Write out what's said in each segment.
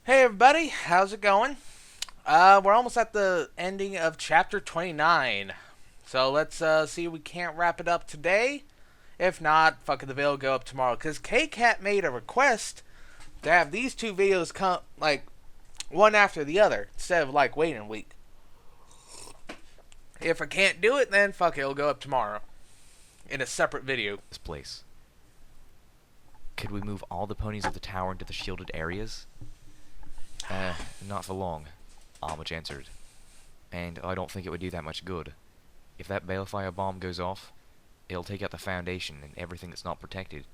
Hey everybody, how's it going? We're almost at the ending of chapter 29. So let's see if we can't wrap it up today. If not, fuck it, the video will go up tomorrow. Because K-Cat made a request to have these two videos come, like, one after the other, instead of, like, waiting a week. If I can't do it, then fuck it, it'll go up tomorrow. In a separate video. This place. Could we move all the ponies of the tower into the shielded areas? Not for long, Armich answered. And I don't think it would do that much good. If that balefire bomb goes off, it'll take out the foundation and everything that's not protected.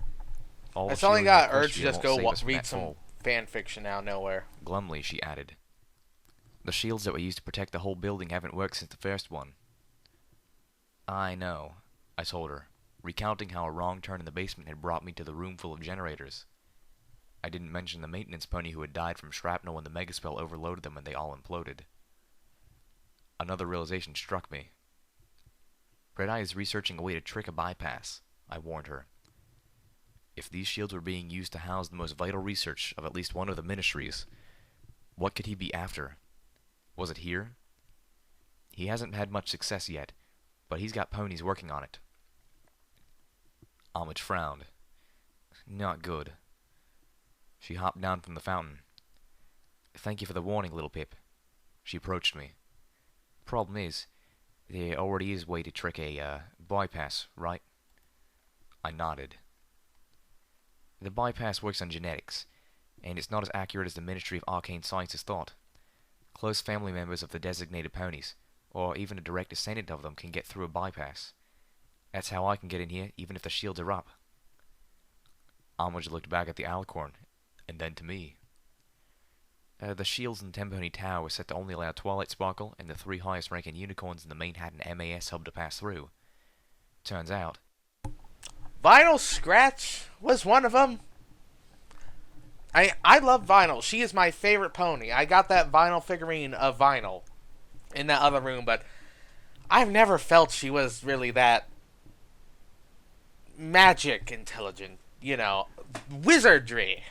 All I the suddenly shielding in got urged to Equestria just won't go save us from read that some fall. fan fiction out of nowhere. Glumly, she added. The shields that were used to protect the whole building haven't worked since the first one. I know, I told her, recounting how a wrong turn in the basement had brought me to the room full of generators. I didn't mention the maintenance pony who had died from shrapnel when the megaspell overloaded them and they all imploded. Another realization struck me. Red Eye is researching a way to trick a bypass, I warned her. If these shields were being used to house the most vital research of at least one of the ministries, what could he be after? Was it here? He hasn't had much success yet, but he's got ponies working on it. Homage frowned. Not good. She hopped down from the fountain. Thank you for the warning, little Pip. She approached me. Problem is, there already is a way to trick a, bypass, right? I nodded. The bypass works on genetics, and it's not as accurate as the Ministry of Arcane Sciences thought. Close family members of the designated ponies, or even a direct descendant of them, can get through a bypass. That's how I can get in here, even if the shields are up. Homage looked back at the alicorn, and then to me. The shields in Tempony Tower were set to only allow Twilight Sparkle and the three highest ranking unicorns in the Manhattan MAS hub to pass through. Turns out, Vinyl Scratch was one of them. I love Vinyl. She is my favorite pony. I got that Vinyl figurine of Vinyl in that other room, but I've never felt she was really that magic intelligent. Wizardry.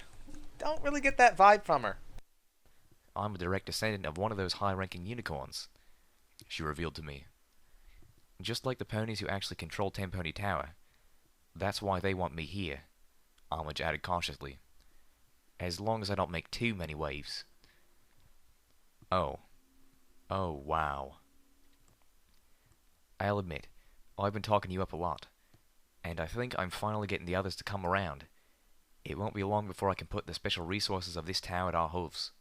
Don't really get that vibe from her. I'm a direct descendant of one of those high ranking unicorns, she revealed to me. Just like the ponies who actually control Tempony Tower. That's why they want me here, Homage added cautiously. As long as I don't make too many waves. Oh. Oh, wow. I'll admit, I've been talking you up a lot, and I think I'm finally getting the others to come around. It won't be long before I can put the special resources of this tower at our hooves.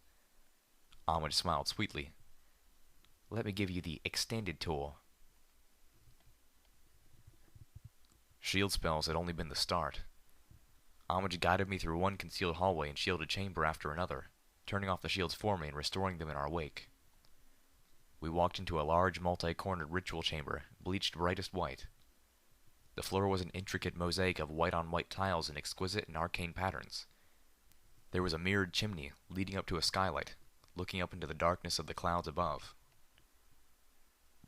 Homage smiled sweetly. Let me give you the extended tour. Shield spells had only been the start. Homage guided me through one concealed hallway and shielded chamber after another, turning off the shields for me and restoring them in our wake. We walked into a large multi-cornered ritual chamber, bleached brightest white. The floor was an intricate mosaic of white-on-white tiles in exquisite and arcane patterns. There was a mirrored chimney leading up to a skylight, looking up into the darkness of the clouds above.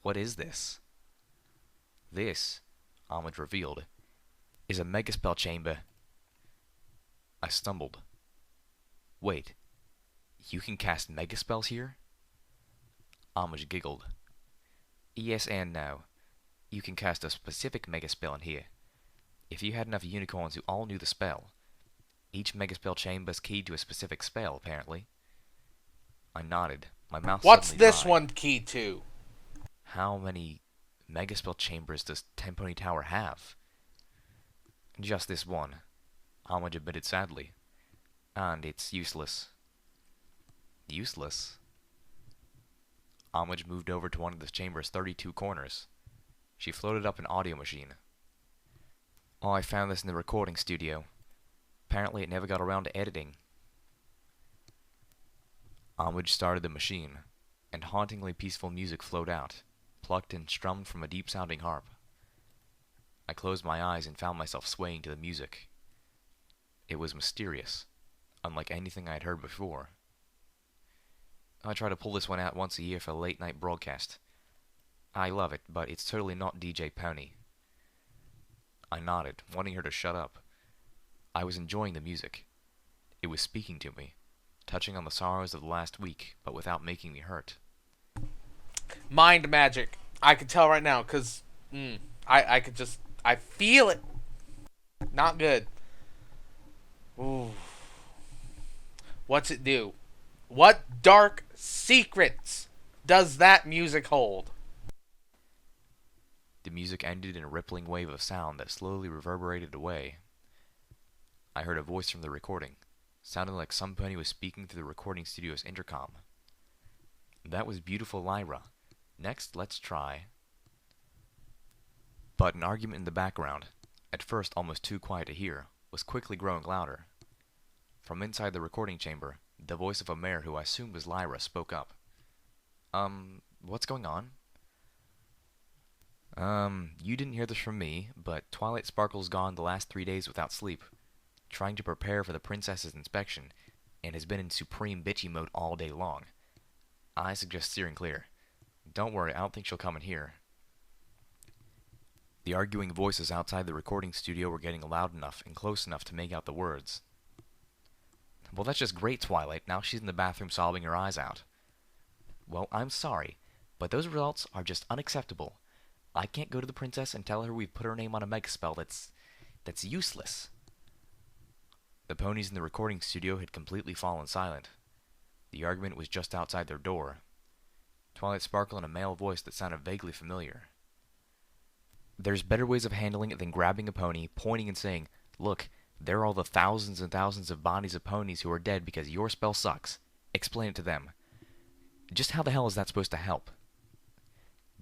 What is this? This, Homage revealed, is a megaspell chamber. I stumbled. Wait, you can cast megaspells here? Homage giggled. Yes and no. You can cast a specific megaspell in here. If you had enough unicorns who all knew the spell. Each megaspell chamber is keyed to a specific spell, apparently. I nodded, my mouth What's suddenly this dry. one key to? How many megaspell chambers does Tempony Tower have? Just this one, Homage admitted sadly. And it's useless. Useless? Homage moved over to one of the chamber's 32 corners. She floated up an audio machine. Oh, I found this in the recording studio. Apparently it never got around to editing. Homage started the machine, and hauntingly peaceful music flowed out, plucked and strummed from a deep-sounding harp. I closed my eyes and found myself swaying to the music. It was mysterious, unlike anything I had heard before. I try to pull this one out once a year for a late-night broadcast. I love it, but it's totally not DJ Pony. I nodded, wanting her to shut up. I was enjoying the music. It was speaking to me. touching on the sorrows of the last week, but without making me hurt. Mind magic. I can tell right now, because I could just... I feel it. Not good. Ooh. What's it do? What dark secrets does that music hold? The music ended in a rippling wave of sound that slowly reverberated away. I heard a voice from the recording, sounding like somebody was speaking through the recording studio's intercom. That was beautiful Lyra. Next, let's try. But an argument in the background, at first almost too quiet to hear, was quickly growing louder. From inside the recording chamber, the voice of a mare who I assumed was Lyra spoke up. What's going on? You didn't hear this from me, but Twilight Sparkle's gone the last 3 days without sleep, trying to prepare for the princess's inspection, and has been in supreme bitchy mode all day long. I suggest steering clear. Don't worry, I don't think she'll come in here. The arguing voices outside the recording studio were getting loud enough and close enough to make out the words. Well, that's just great, Twilight. Now she's in the bathroom sobbing her eyes out. Well, I'm sorry, but those results are just unacceptable. I can't go to the princess and tell her we've put her name on a megaspell that's useless. The ponies in the recording studio had completely fallen silent. The argument was just outside their door. Twilight Sparkle in a male voice that sounded vaguely familiar. There's better ways of handling it than grabbing a pony, pointing and saying, "Look, there are all the thousands and thousands of bodies of ponies who are dead because your spell sucks. Explain it to them." Just how the hell is that supposed to help?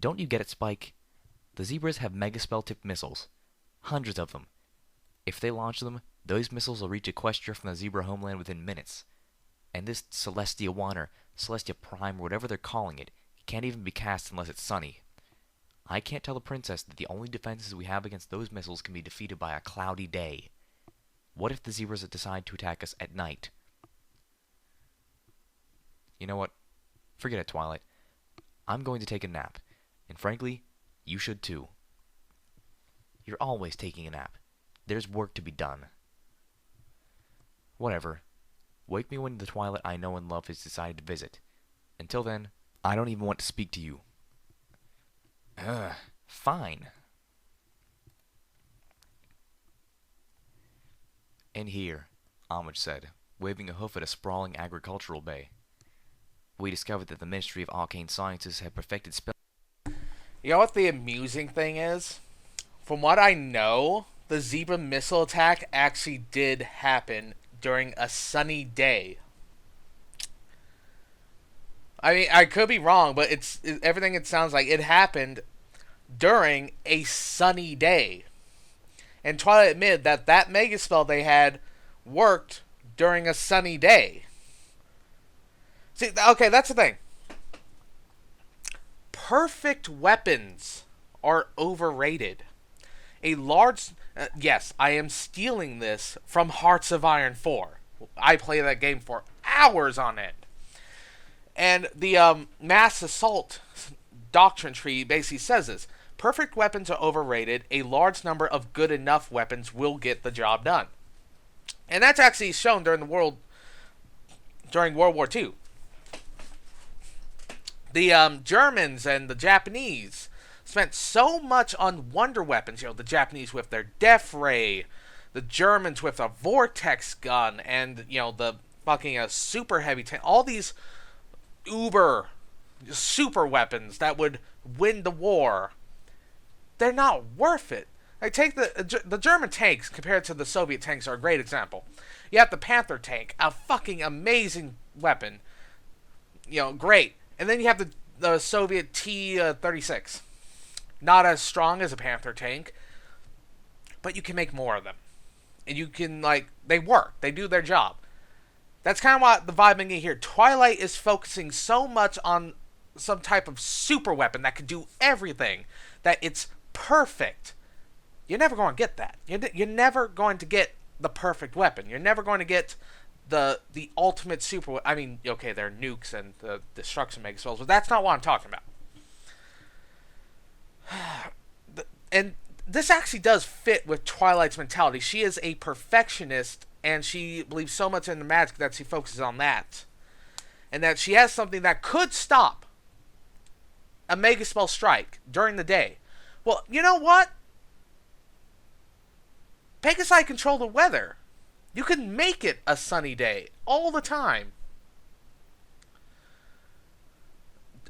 Don't you get it, Spike? The zebras have megaspell-tipped missiles. Hundreds of them. If they launch them, those missiles will reach Equestria from the zebra homeland within minutes. And this Celestia 1 or Celestia Prime or whatever they're calling it can't even be cast unless it's sunny. I can't tell the princess that the only defenses we have against those missiles can be defeated by a cloudy day. What if the zebras decide to attack us at night? You know what? Forget it, Twilight. I'm going to take a nap. And frankly, you should too. You're always taking a nap. There's work to be done. Whatever. Wake me when the Twilight I know and love has decided to visit. Until then, I don't even want to speak to you. Fine. And here, Homage said, waving a hoof at a sprawling agricultural bay. We discovered that the Ministry of Arcane Sciences had perfected spell. You know what the amusing thing is? From what I know, the zebra missile attack actually did happen during a sunny day. I mean, I could be wrong, but everything it sounds like it happened during a sunny day. And Twilight admitted that that mega spell they had worked during a sunny day. See, okay, that's the thing. Perfect weapons are overrated. A large... yes, I am stealing this from Hearts of Iron 4. I play that game for hours on it. And the mass assault doctrine tree basically says this. Perfect weapons are overrated. A large number of good enough weapons will get the job done. And that's actually shown during World War II. The Germans and the Japanese spent so much on wonder weapons. You know, the Japanese with their Death Ray, the Germans with a Vortex gun, and, you know, the fucking super heavy tank. All these uber super weapons that would win the war. They're not worth it. Like, take the German tanks compared to the Soviet tanks are a great example. You have the Panther tank, a fucking amazing weapon. You know, great. And then you have the Soviet T-36. Not as strong as a Panther tank, but you can make more of them. And you can, like, they work. They do their job. That's kind of what the vibe I'm getting here. Twilight is focusing so much on some type of super weapon that can do everything that it's perfect. You're never going to get that. You're never going to get the perfect weapon. You're never going to get the ultimate super... I mean, okay, there are nukes and the destruction mega spells, but that's not what I'm talking about. And this actually does fit with Twilight's mentality. She is a perfectionist, and she believes so much in the magic that she focuses on that. And that she has something that could stop a Mega Spell strike during the day. Well, you know what? Pegasi control the weather. You can make it a sunny day all the time.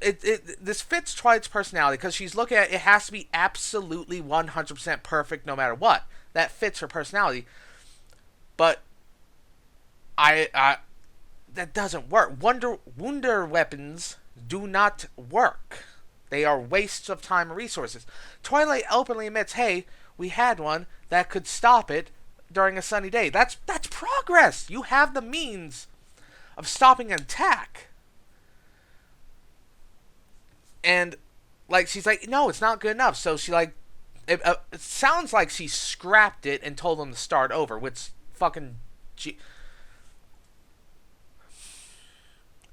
This fits Twilight's personality because she's looking at it has to be absolutely 100% perfect no matter what. That fits her personality. But that doesn't work. Wonder weapons do not work. They are wastes of time and resources. Twilight openly admits, hey, we had one that could stop it during a sunny day. That's progress. You have the means of stopping an attack. And, like, she's like, no, it's not good enough. So she, like, it sounds like she scrapped it and told them to start over, which fucking...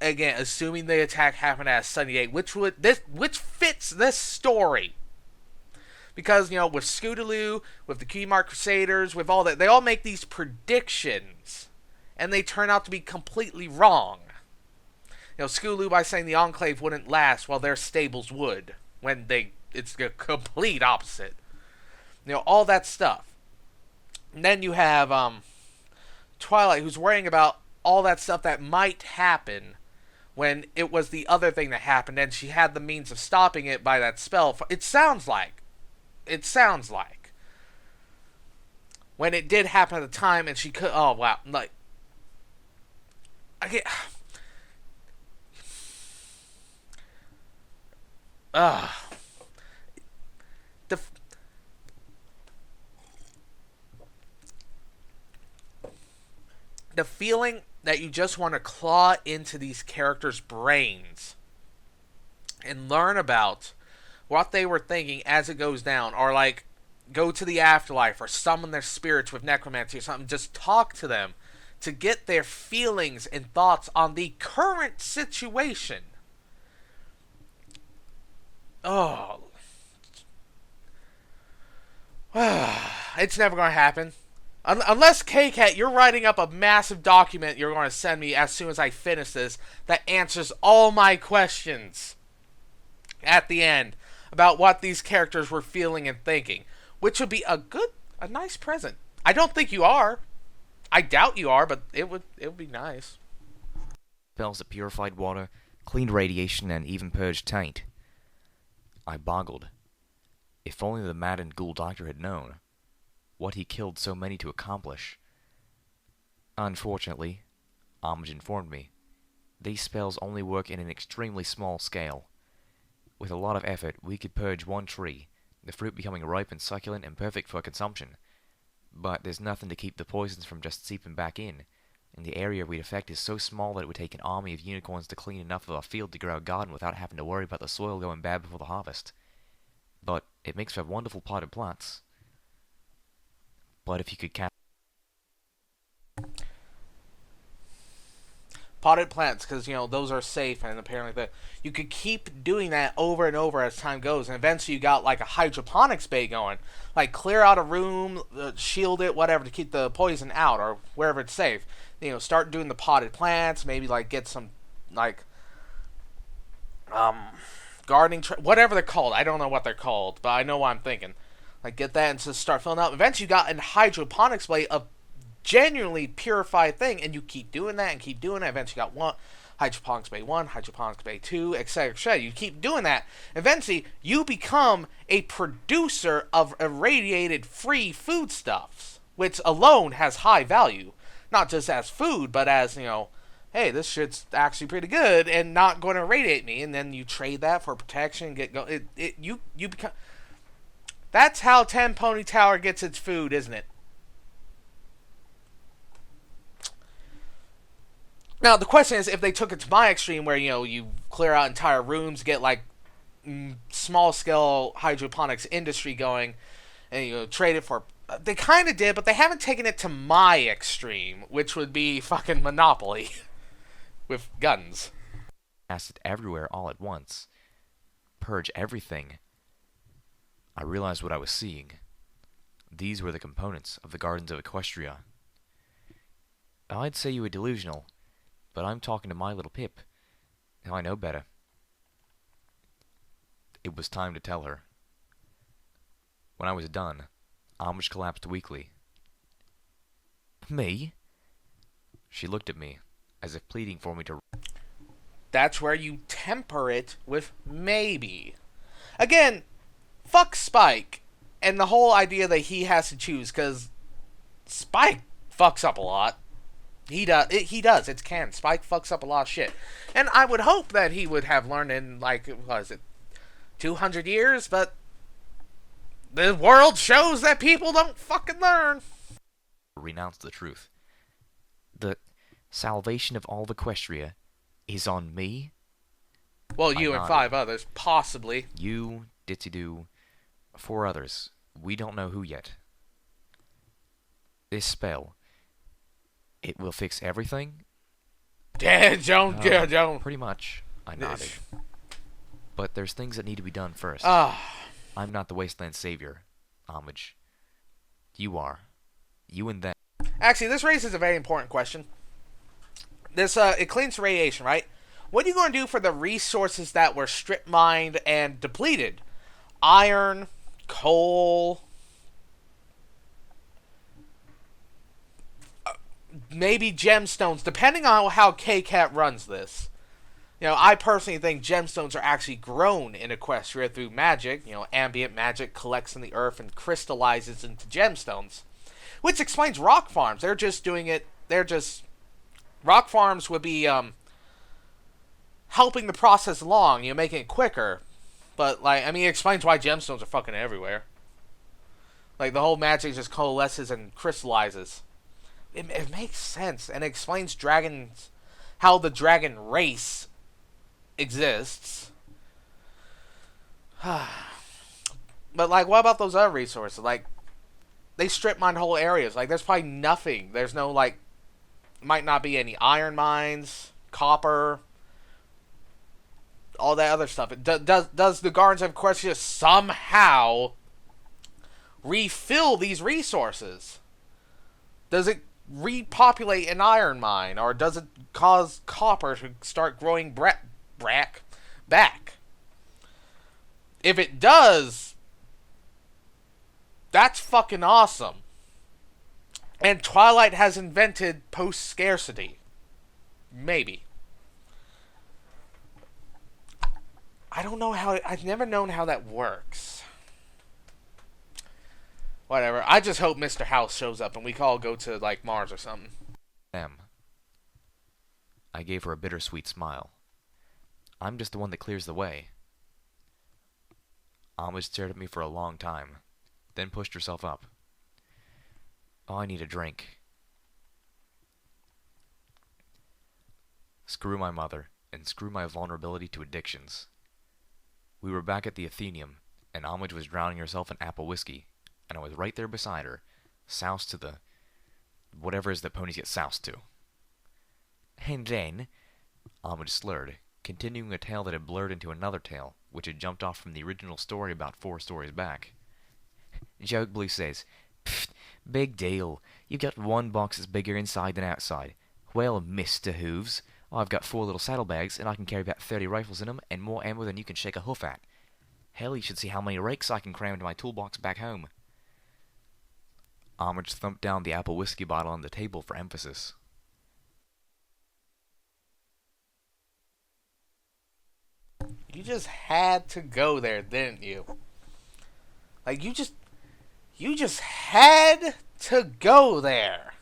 Again, assuming the attack happened at a sunny day, which fits this story. Because, you know, with Scootaloo, with the Keymark Crusaders, with all that, they all make these predictions. And they turn out to be completely wrong. You know, Scootaloo by saying the Enclave wouldn't last while their stables would. When it's the complete opposite. You know, all that stuff. And then you have Twilight, who's worrying about all that stuff that might happen when it was the other thing that happened, and she had the means of stopping it by that spell. It sounds like. When it did happen at the time, and she could... Oh, wow. Like... I get... The feeling that you just want to claw into these characters' brains and learn about what they were thinking as it goes down, or like go to the afterlife or summon their spirits with necromancy or something, just talk to them to get their feelings and thoughts on the current situation. Oh. It's never going to happen. Unless, K-Cat, you're writing up a massive document you're going to send me as soon as I finish this that answers all my questions at the end about what these characters were feeling and thinking, which would be a nice present. I don't think you are. I doubt you are, but it would be nice. Spells that purified water, cleaned radiation, and even purged taint. I boggled. If only the maddened ghoul doctor had known what he killed so many to accomplish. Unfortunately, Homage informed me, these spells only work in an extremely small scale. With a lot of effort, we could purge one tree, the fruit becoming ripe and succulent and perfect for consumption. But there's nothing to keep the poisons from just seeping back in, and the area we'd affect is so small that it would take an army of unicorns to clean enough of a field to grow a garden without having to worry about the soil going bad before the harvest. But it makes for wonderful potted plants. But if you could cast potted plants, because, you know, those are safe, and apparently you could keep doing that over and over as time goes, and eventually you got like a hydroponics bay going, like clear out a room, shield it, whatever, to keep the poison out, or wherever it's safe. You know, start doing the potted plants, maybe like get some like gardening whatever they're called. I don't know what they're called, but I know what I'm thinking. Like, get that and just start filling up. Eventually, you got a hydroponics blade, a genuinely purified thing, and you keep doing that and keep doing it. Eventually, you got one hydroponics bay 1, hydroponics bay 2, etc., etc. You keep doing that. Eventually, you become a producer of irradiated free foodstuffs, which alone has high value, not just as food, but as, you know, hey, this shit's actually pretty good and not going to irradiate me. And then you trade that for protection. You become. That's how Ten Pony Tower gets its food, isn't it? Now, the question is, if they took it to my extreme, where, you know, you clear out entire rooms, get, like, small-scale hydroponics industry going, and, you know, trade it for... They kind of did, but they haven't taken it to my extreme, which would be fucking Monopoly. With guns. Acid everywhere all at once. Purge everything. I realized what I was seeing. These were the components of the Gardens of Equestria. I'd say you were delusional, but I'm talking to my little Pip. I know better. It was time to tell her. When I was done, Amish collapsed weakly. Me? She looked at me, as if pleading for me to... That's where you temper it with maybe. Again, fuck Spike and the whole idea that he has to choose, because Spike fucks up a lot. He does. It's canon. Spike fucks up a lot of shit. And I would hope that he would have learned in, like, what is it, 200 years? But the world shows that people don't fucking learn. Renounce the truth. The salvation of all of Equestria is on me? Well, you and 5 others, possibly. You, Ditsy-Doo, 4 others. We don't know who yet. This spell, it will fix everything? Don't. Pretty much. I nodded. But there's things that need to be done first. I'm not the Wasteland Savior, Homage. You are. You and them. Actually, this raises a very important question. This, it cleans radiation, right? What are you going to do for the resources that were strip mined and depleted? Iron, coal, maybe gemstones, depending on how K-Cat runs this. You know, I personally think gemstones are actually grown in Equestria through magic. You know, ambient magic collects in the earth and crystallizes into gemstones. Which explains rock farms. They're just doing it, rock farms would be, helping the process along, you know, making it quicker. But, like, I mean, it explains why gemstones are fucking everywhere. Like, the whole magic just coalesces and crystallizes. It makes sense, and it explains dragons, how the dragon race exists. But, like, what about those other resources? Like, they strip mine whole areas. Like, there's probably nothing. There's no, like, might not be any iron mines, copper, all that other stuff. Does the Gardens of Equestria somehow refill these resources? Does it repopulate an iron mine, or does it cause copper to start growing back? If it does, that's fucking awesome. And Twilight has invented post-scarcity. Maybe. I don't know how... I've never known how that works. Whatever. I just hope Mr. House shows up and we can all go to, like, Mars or something. I gave her a bittersweet smile. I'm just the one that clears the way. Alma stared at me for a long time, then pushed herself up. Oh, I need a drink. Screw my mother, and screw my vulnerability to addictions. We were back at the Athenaeum, and Homage was drowning herself in apple whiskey, and I was right there beside her, soused to the... whatever it is that ponies get soused to. And then, Homage slurred, continuing a tale that had blurred into another tale, which had jumped off from the original story about 4 stories back. Joke Blue says, "Pfft, big deal. You've got one box that's bigger inside than outside. Well, Mr. Hooves, I've got 4 little saddlebags, and I can carry about 30 rifles in them, and more ammo than you can shake a hoof at. Hell, you should see how many rakes I can cram into my toolbox back home." Homage thumped down the apple whiskey bottle on the table for emphasis. You just had to go there, didn't you? Like, you just had to go there.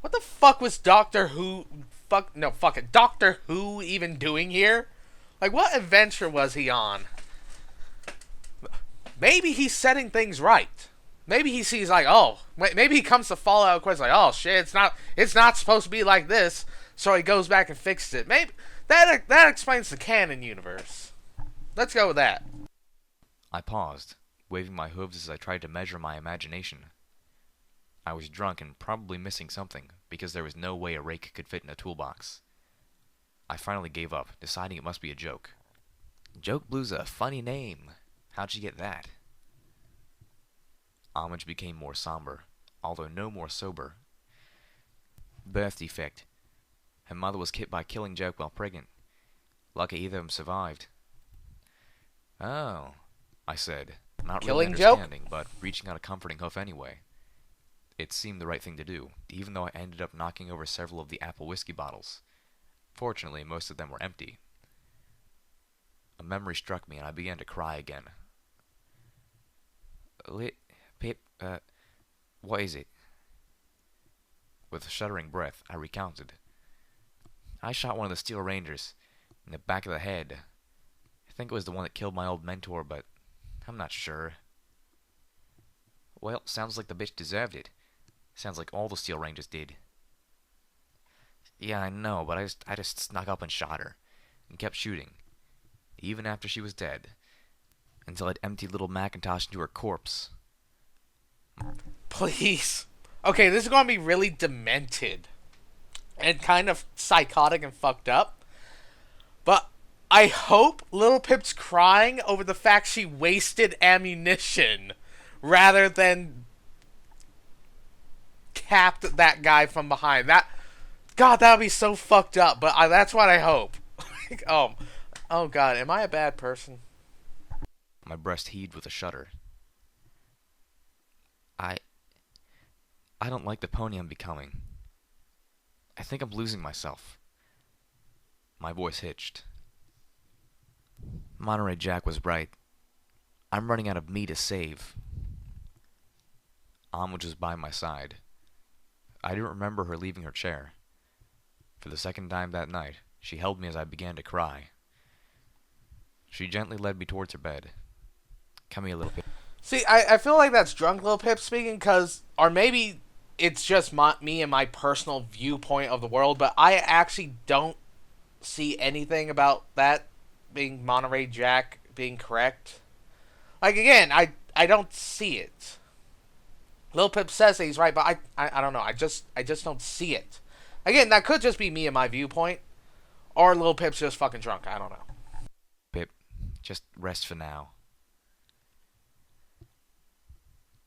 What the fuck was Doctor Who... Doctor Who even doing here? Like, what adventure was he on? Maybe he's setting things right. Maybe he sees, like, oh... Maybe he comes to Fallout Quest like, oh, shit, it's not supposed to be like this. So he goes back and fixes it. Maybe... That explains the canon universe. Let's go with that. I paused, waving my hooves as I tried to measure my imagination. I was drunk and probably missing something, because there was no way a rake could fit in a toolbox. I finally gave up, deciding it must be a joke. Joke Blue's a funny name. How'd she get that? Homage became more somber, although no more sober. Birth defect. Her mother was hit by a killing joke while pregnant. Lucky either of them survived. Oh, I said, not really Killing joke? understanding, but reaching out a comforting hoof anyway. It seemed the right thing to do, even though I ended up knocking over several of the apple whiskey bottles. Fortunately, most of them were empty. A memory struck me, and I began to cry again. Pip, what is it? With a shuddering breath, I recounted. I shot one of the Steel Rangers in the back of the head. I think it was the one that killed my old mentor, but I'm not sure. Well, sounds like the bitch deserved it. Sounds like all the Steel Rangers did. Yeah, I know, but I just snuck up and shot her, and kept shooting, even after she was dead, until I'd emptied little Macintosh into her corpse. Please. Okay, this is gonna be really demented and kind of psychotic and fucked up. But I hope Little Pip's crying over the fact she wasted ammunition rather than capped that guy from behind. God, that would be so fucked up. But that's what I hope. Oh God, am I a bad person? My breast heaved with a shudder. I don't like the pony I'm becoming. I think I'm losing myself. My voice hitched. Monterey Jack was right. I'm running out of me to save. Homage was by my side. I didn't remember her leaving her chair. For the second time that night, she held me as I began to cry. She gently led me towards her bed. Come here, Little Pip. See, I feel like that's drunk Lil Pip speaking, or maybe it's just me and my personal viewpoint of the world, but I actually don't see anything about that being Monterey Jack being correct. Like, again, I don't see it. Lil Pip says that he's right, but I don't know. I just don't see it. Again, that could just be me and my viewpoint, or Lil Pip's just fucking drunk. I don't know. Pip, just rest for now.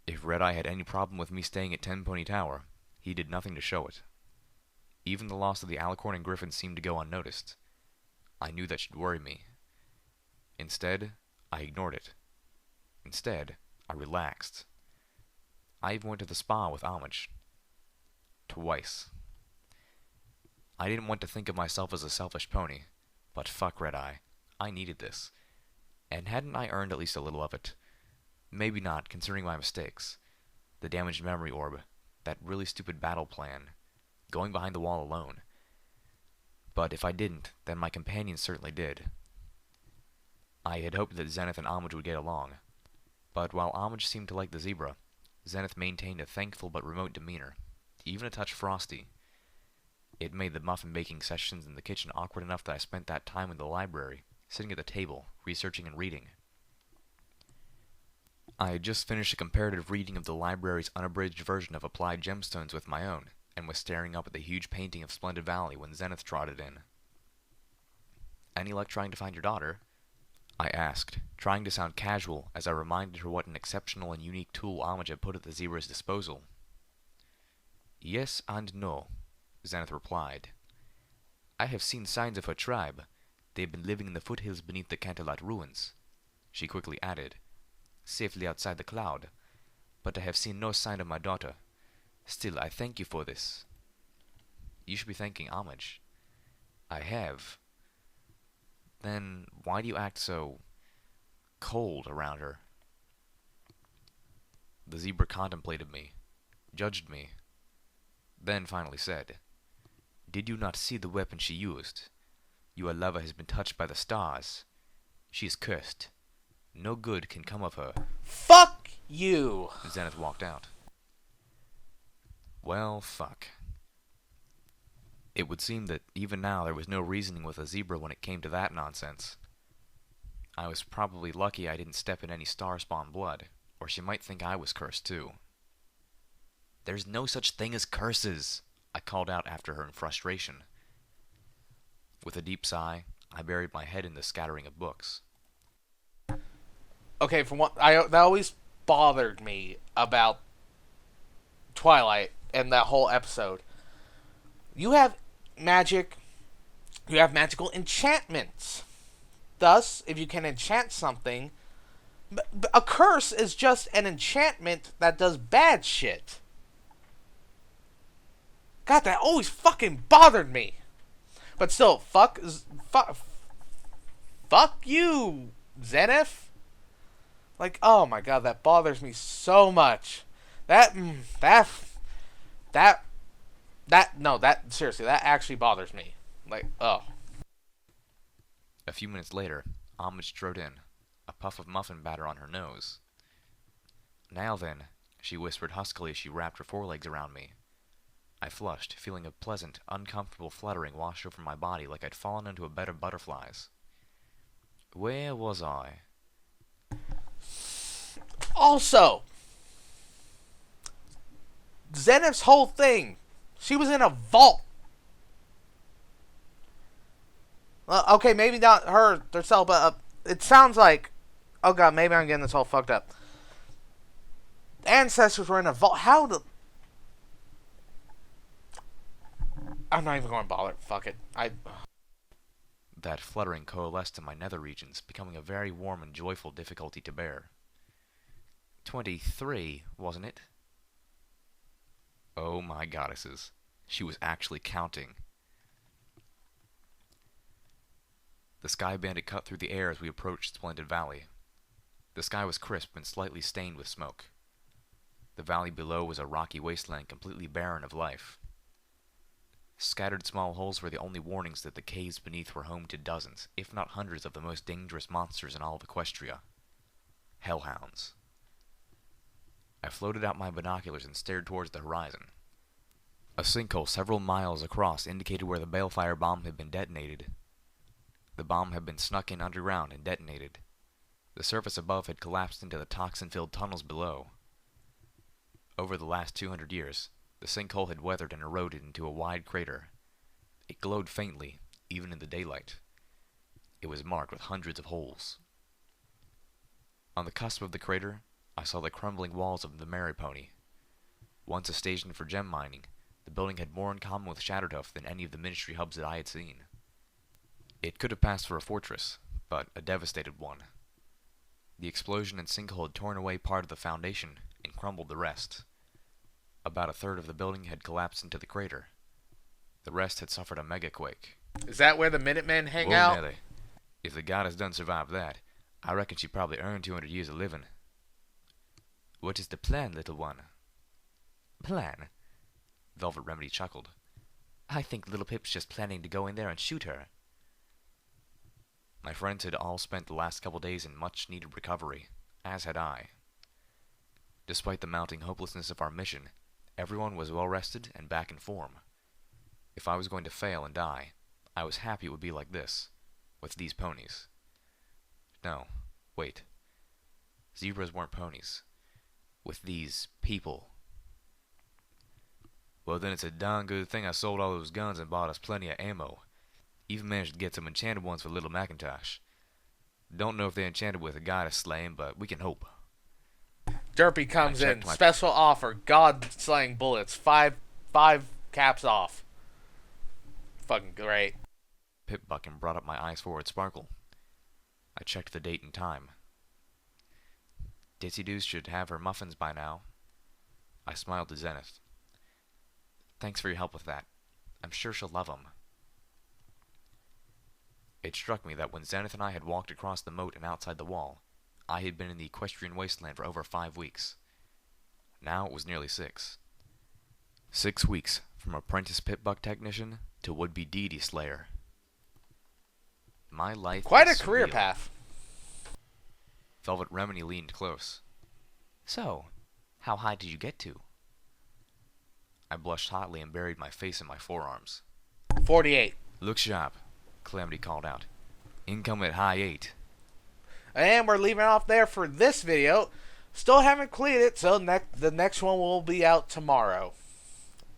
If Red Eye had any problem with me staying at 10 Pony Tower, he did nothing to show it. Even the loss of the Alicorn and Griffin seemed to go unnoticed. I knew that should worry me. Instead, I ignored it. Instead, I relaxed. I even went to the spa with Homage. Twice. I didn't want to think of myself as a selfish pony, but fuck Red Eye. I needed this. And hadn't I earned at least a little of it? Maybe not, considering my mistakes. The damaged memory orb, that really stupid battle plan, going behind the wall alone. But if I didn't, then my companions certainly did. I had hoped that Xenith and Homage would get along. But while Homage seemed to like the zebra, Xenith maintained a thankful but remote demeanor, even a touch frosty. It made the muffin-baking sessions in the kitchen awkward enough that I spent that time in the library, sitting at the table, researching and reading. I had just finished a comparative reading of the library's unabridged version of Applied Gemstones with my own, and was staring up at the huge painting of Splendid Valley when Xenith trotted in. Any luck trying to find your daughter? I asked, trying to sound casual as I reminded her what an exceptional and unique tool Homage had put at the zebra's disposal. Yes and no, Xenith replied. I have seen signs of her tribe. They have been living in the foothills beneath the Canterlot ruins. She quickly added, safely outside the cloud, but I have seen no sign of my daughter. Still, I thank you for this. You should be thanking Homage. I have. Then why do you act so cold around her? The zebra contemplated me, judged me, then finally said, Did you not see the weapon she used? Your lover has been touched by the stars. She is cursed. No good can come of her. Fuck you! Xenith walked out. Well, fuck. It would seem that even now there was no reasoning with a zebra when it came to that nonsense. I was probably lucky I didn't step in any star-spawn blood, or she might think I was cursed too. There's no such thing as curses, I called out after her in frustration. With a deep sigh, I buried my head in the scattering of books. okay, from what that always bothered me about Twilight and that whole episode. You have magic, you have magical enchantments. Thus, if you can enchant something, a curse is just an enchantment that does bad shit. God, that always fucking bothered me. But still, fuck you, Xenith. Like, oh my god, that bothers me so much. Seriously, that actually bothers me. Like, oh. A few minutes later, Homage strode in, a puff of muffin batter on her nose. Now then, she whispered huskily as she wrapped her forelegs around me. I flushed, feeling a pleasant, uncomfortable fluttering wash over my body like I'd fallen into a bed of butterflies. Where was I? Also, Xenith's whole thing, she was in a vault. Okay, maybe not her herself, but it sounds like, oh god, maybe I'm getting this all fucked up. Ancestors were in a vault. How the... I'm not even going to bother. Fuck it. That fluttering coalesced in my nether regions, becoming a very warm and joyful difficulty to bear. 23, wasn't it? Oh my goddesses. She was actually counting. The sky bandit cut through the air as we approached Splendid Valley. The sky was crisp and slightly stained with smoke. The valley below was a rocky wasteland completely barren of life. Scattered small holes were the only warnings that the caves beneath were home to dozens, if not hundreds, of the most dangerous monsters in all of Equestria. Hellhounds. I floated out my binoculars and stared towards the horizon. A sinkhole several miles across indicated where the balefire bomb had been detonated. The bomb had been snuck in underground and detonated. The surface above had collapsed into the toxin-filled tunnels below. Over the last 200 years, the sinkhole had weathered and eroded into a wide crater. It glowed faintly, even in the daylight. It was marked with hundreds of holes. On the cusp of the crater, I saw the crumbling walls of the Maripony. Once a station for gem mining, the building had more in common with Shatterhoof than any of the ministry hubs that I had seen. It could have passed for a fortress, but a devastated one. The explosion and sinkhole had torn away part of the foundation and crumbled the rest. About a third of the building had collapsed into the crater. The rest had suffered a megaquake. Is that where the Minutemen hang out? Nelly. If the goddess done survive that, I reckon she probably earned 200 years of living. What is the plan, little one? Plan? Velvet Remedy chuckled. I think Little Pip's just planning to go in there and shoot her. My friends had all spent the last couple days in much-needed recovery, as had I. Despite the mounting hopelessness of our mission, everyone was well-rested and back in form. If I was going to fail and die, I was happy it would be like this, with these ponies. No, wait. Zebras weren't ponies. With these people. Well, then it's a darn good thing I sold all those guns and bought us plenty of ammo. Even managed to get some enchanted ones for little Macintosh. Don't know if they're enchanted with a goddess slaying, but we can hope. Derpy comes in. Special offer. God-slaying bullets. Five caps off. Fucking great. Pip Buckin brought up my eyes forward sparkle. I checked the date and time. Ditsy Doos should have her muffins by now. I smiled to Xenith. Thanks for your help with that. I'm sure she'll love 'em. It struck me that when Xenith and I had walked across the moat and outside the wall, I had been in the equestrian wasteland for over 5 weeks. Now it was nearly 6. 6 weeks from apprentice pit-buck technician to would-be deity slayer. My life quite a is career surreal. path. Velvet Remedy leaned close. So, how high did you get to? I blushed hotly and buried my face in my forearms. 48. Look sharp, Calamity called out. Income at high 8. And we're leaving off there for this video. Still haven't completed it, so the next one will be out tomorrow.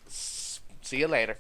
See you later.